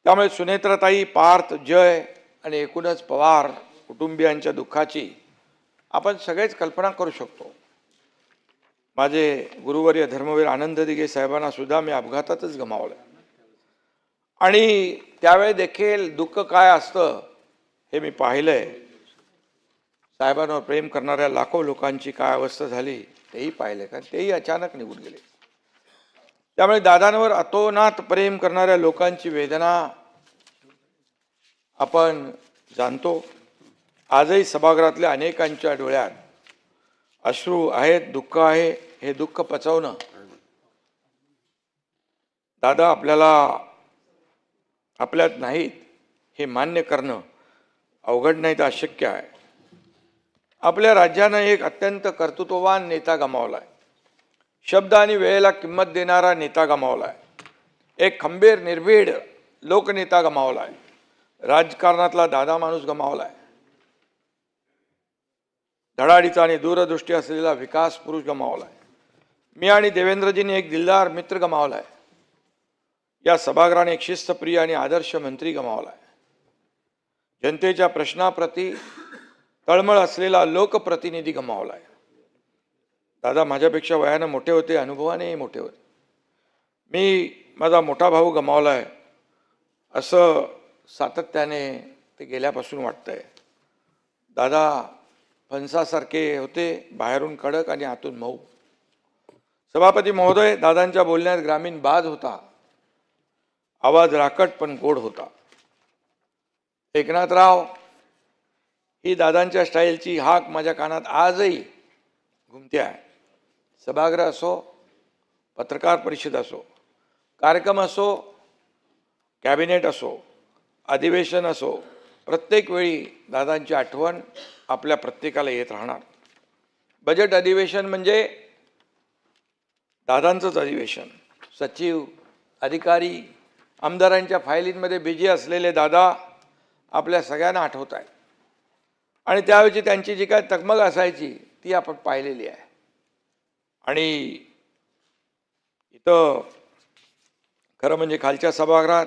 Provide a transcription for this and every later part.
त्यामुळे सुनेत्राताई, पार्थ, जय आणि एकूणच पवार कुटुंबियांच्या दुःखाची आपण सगळेच कल्पना करू शकतो. माझे गुरुवर्य धर्मवीर आनंद दिघे साहेबांना सुद्धा मी अपघातातच गमावलं आणि त्यावेळी देखील दुःख काय असतं हे मी पाहिलंय. साहेबांवर प्रेम करणाऱ्या लाखो लोकांची काय अवस्था झाली तेही पाहिले, कारण तेही अचानक निघून गेले. त्यामुळे दादांवर अतोनात प्रेम करणाऱ्या लोकांची वेदना आपण जाणतो. आजही सभागृहातल्या अनेकांच्या डोळ्यात अश्रू आहेत, दुःख आहे. हे दुःख पचवणं दादा आपल्यात नाहीत हे मान्य करणं अवघड नाही तर अशक्य आहे. आपल्या राज्यानं एक अत्यंत कर्तृत्ववान नेता गमावलाय. शब्द आणि वेळेला किंमत देणारा नेता गमावलाय. एक खंबीर निर्भीड लोकनेता गमावलाय. राजकारणातला दादा माणूस गमावलाय. धडाडीचा आणि दूरदृष्टी असलेला विकास पुरुष गमावलाय. मी आणि देवेंद्रजींनी एक दिलदार मित्र गमावलाय. या सभागृहाने एक शिस्तप्रिय आणि आदर्श मंत्री गमावलाय. जनतेच्या प्रश्नाप्रती तळमळ असलेला लोकप्रतिनिधी गमावलाय. दादा माझ्यापेक्षा वयानं मोठे होते, अनुभवानेही मोठे होते. मी माझा मोठा भाऊ गमावलाय असं सातत्याने ते गेल्यापासून वाटतंय. दादा फणसासारखे होते, बाहेरून कडक आणि आतून मऊ. सभापती महोदय, दादांच्या बोलण्यात ग्रामीण बाज होता. आवाज राकट पण गोड होता. एकनाथराव ही दादांच्या स्टाईलची हाक माझ्या कानात आजही घुमते आहे. सभागृह असो, पत्रकार परिषद असो, कार्यक्रम असो, कॅबिनेट असो, अधिवेशन असो, प्रत्येक वेळी दादांची आठवण आपल्या प्रत्येकाला येत राहणार. बजेट अधिवेशन म्हणजे दादांचंच अधिवेशन. सचिव, अधिकारी, आमदारांच्या फायलींमध्ये बिझी असलेले दादा आपल्या सगळ्यांना आठवत आहेत आणि त्यावेळी त्यांची जी काय तगमग असायची ती आपण पाहिलेली आहे. आणि इथं खरं म्हणजे खालच्या सभागृहात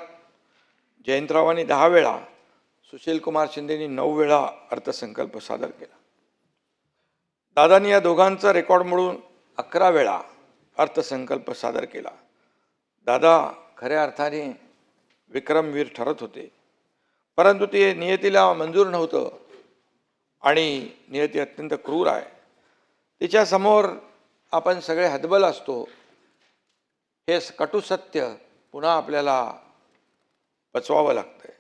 जयंतरावांनी 10 वेळा, सुशीलकुमार शिंदेनी 9 वेळा अर्थसंकल्प सादर केला. दादांनी या दोघांचा रेकॉर्ड मोडून 11 वेळा अर्थसंकल्प सादर केला. दादा खऱ्या अर्थाने विक्रमवीर ठरत होते, परंतु ते नियतीला मंजूर नव्हतं आणि नियती अत्यंत क्रूर आहे. तिच्यासमोर आपण सगळे हतबल असतो. हे कटू सत्य पुन्हा आपल्याला पचवावं लागतंय.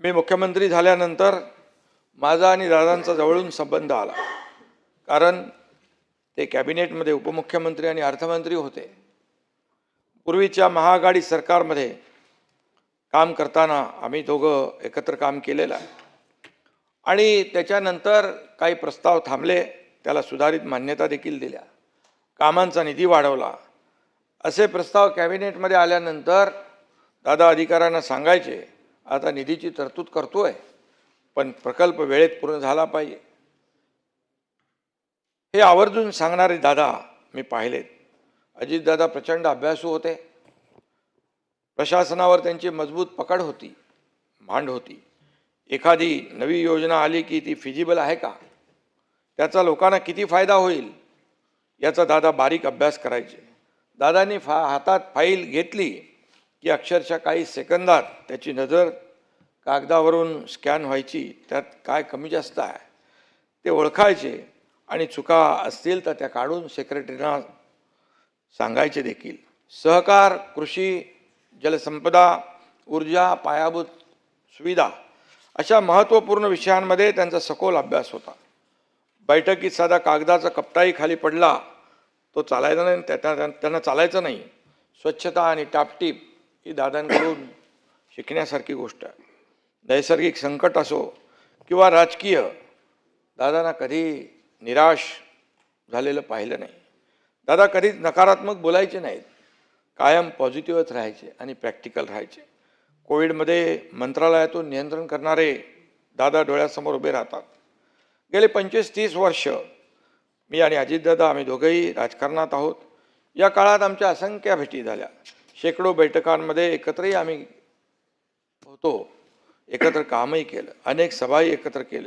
मी मुख्यमंत्री झाल्यानंतर माझा आणि दादांचा जवळून संबंध आला, कारण ते कॅबिनेटमध्ये उपमुख्यमंत्री आणि अर्थमंत्री होते. पूर्वीच्या महाआघाडी सरकारमध्ये काम करताना आम्ही दोघं एकत्र काम केलेलं आहे आणि त्याच्यानंतर काही प्रस्ताव थांबले, त्याला सुधारित मान्यता देखील दिल्या, कामांचा निधी वाढवला. असे प्रस्ताव कॅबिनेटमध्ये आल्यानंतर दादा अधिकाऱ्यांना सांगायचे, आता निधीची तरतूद करतोय पण प्रकल्प वेळेत पूर्ण झाला पाहिजे. हे आवर्जून सांगणारे दादा मी पाहिलेत. अजितदादा प्रचंड अभ्यासू होते. प्रशासनावर त्यांची मजबूत पकड होती, मांड होती. एखादी नवी योजना आली की ती फिजिबल आहे का, त्याचा लोकांना किती फायदा होईल याचा दादा बारीक अभ्यास करायचे. दादांनी हातात फाईल घेतली की अक्षरशः काही सेकंदात त्याची नजर कागदावरून स्कॅन व्हायची. त्यात काय कमी जास्त आहे ते ओळखायचे आणि चुका असतील तर त्या काढून सेक्रेटरीना सांगायचे देखील. सहकार, कृषी, जलसंपदा, ऊर्जा, पायाभूत सुविधा अशा महत्त्वपूर्ण विषयांमध्ये त्यांचा सखोल अभ्यास होता. बैठकीत साधा कागदाचा कप्ताही खाली पडला तो चालायचा नाही, त्यांना चालायचं नाही. स्वच्छता आणि टापटीप ही दादांकडून शिकण्यासारखी गोष्ट आहे. नैसर्गिक संकट असो किंवा राजकीय, दादांना कधी निराश झालेलं पाहिलं नाही. दादा कधीच नकारात्मक बोलायचे नाहीत, कायम पॉझिटिव्हच राहायचे आणि प्रॅक्टिकल राहायचे. कोविडमध्ये मंत्रालयातून नियंत्रण करणारे दादा डोळ्यासमोर उभे राहतात. गेले 25-30 वर्ष मी आणि अजितदादा आम्ही दोघंही राजकारणात आहोत. या काळात आमच्या असंख्य भेटी झाल्या. शेकडो बैठकांमध्ये एकत्रही आम्ही होतो, एकत्र कामही केलं, अनेक सभाही एकत्र केल्या.